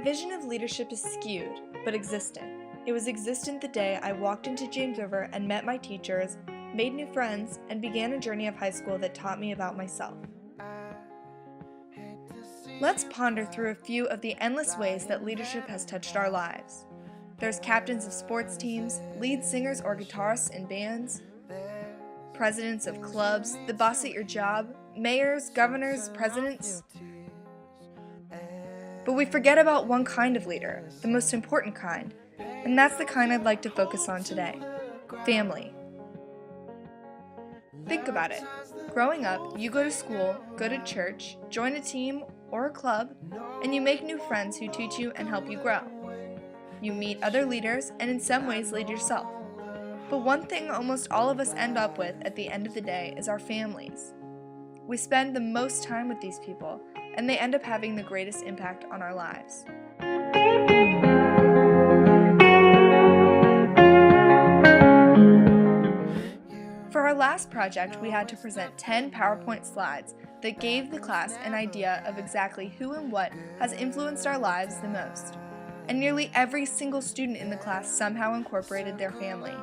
vision of leadership is skewed, but existent. It was existent the day I walked into James River and met my teachers, made new friends, and began a journey of high school that taught me about myself. Let's ponder through a few of the endless ways that leadership has touched our lives. There's captains of sports teams, lead singers or guitarists in bands, presidents of clubs, the boss at your job, mayors, governors, presidents. But we forget about one kind of leader, the most important kind, and that's the kind I'd like to focus on today: family. Think about it. Growing up, you go to school, go to church, join a team or a club, and you make new friends who teach you and help you grow. You meet other leaders and in some ways lead yourself. But one thing almost all of us end up with at the end of the day is our families. We spend the most time with these people, and they end up having the greatest impact on our lives. For our last project, we had to present 10 PowerPoint slides that gave the class an idea of exactly who and what has influenced our lives the most. And nearly every single student in the class somehow incorporated their family.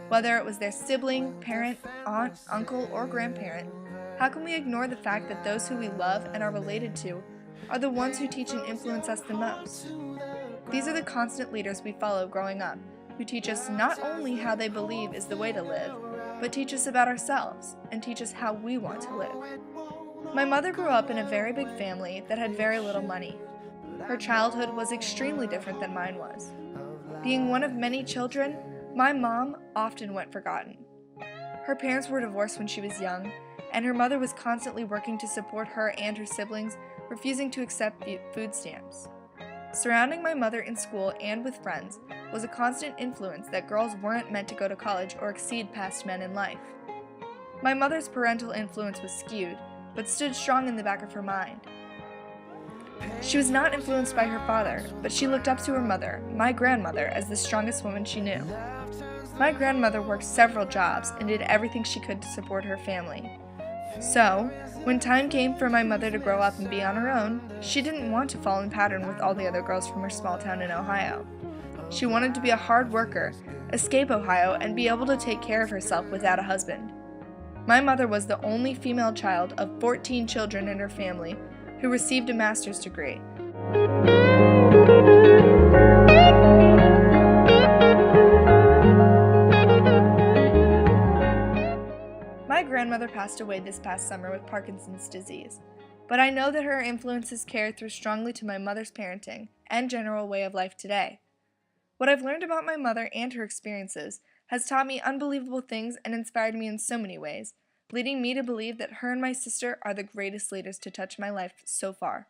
Whether it was their sibling, parent, aunt, uncle, or grandparent, how can we ignore the fact that those who we love and are related to are the ones who teach and influence us the most? These are the constant leaders we follow growing up, who teach us not only how they believe is the way to live, but teach us about ourselves and teach us how we want to live. My mother grew up in a very big family that had very little money. Her childhood was extremely different than mine was. Being one of many children, my mom often went forgotten. Her parents were divorced when she was young, and her mother was constantly working to support her and her siblings, refusing to accept food stamps. Surrounding my mother in school and with friends was a constant influence that girls weren't meant to go to college or exceed past men in life. My mother's parental influence was skewed, but stood strong in the back of her mind. She was not influenced by her father, but she looked up to her mother, my grandmother, as the strongest woman she knew. My grandmother worked several jobs and did everything she could to support her family. So, when time came for my mother to grow up and be on her own, she didn't want to fall in pattern with all the other girls from her small town in Ohio. She wanted to be a hard worker, escape Ohio, and be able to take care of herself without a husband. My mother was the only female child of 14 children in her family who received a master's degree. My grandmother passed away this past summer with Parkinson's disease, but I know that her influences carried through strongly to my mother's parenting and general way of life today. What I've learned about my mother and her experiences has taught me unbelievable things and inspired me in so many ways, leading me to believe that her and my sister are the greatest leaders to touch my life so far.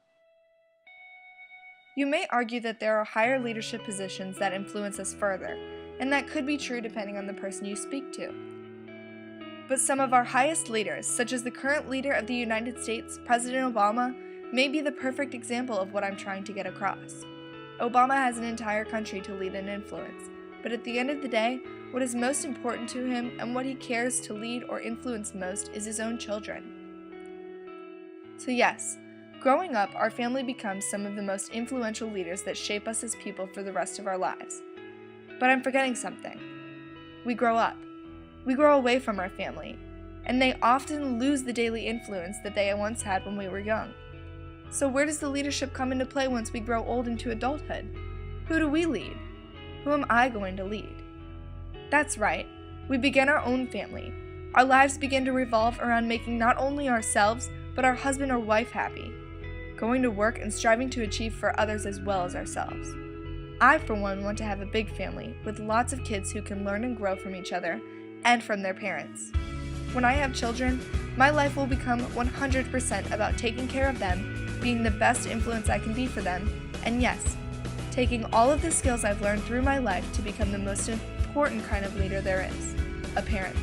You may argue that there are higher leadership positions that influence us further, and that could be true depending on the person you speak to. But some of our highest leaders, such as the current leader of the United States, President Obama, may be the perfect example of what I'm trying to get across. Obama has an entire country to lead and influence, but at the end of the day, what is most important to him and what he cares to lead or influence most is his own children. So yes, growing up, our family becomes some of the most influential leaders that shape us as people for the rest of our lives. But I'm forgetting something. We grow up. We grow away from our family, and they often lose the daily influence that they once had when we were young. So where does the leadership come into play once we grow old into adulthood? Who do we lead? Who am I going to lead? That's right, we begin our own family. Our lives begin to revolve around making not only ourselves, but our husband or wife happy, going to work and striving to achieve for others as well as ourselves. I, for one, want to have a big family with lots of kids who can learn and grow from each other and from their parents. When I have children, my life will become 100% about taking care of them, being the best influence I can be for them, and yes, taking all of the skills I've learned through my life to become the most important kind of leader there is, a parent.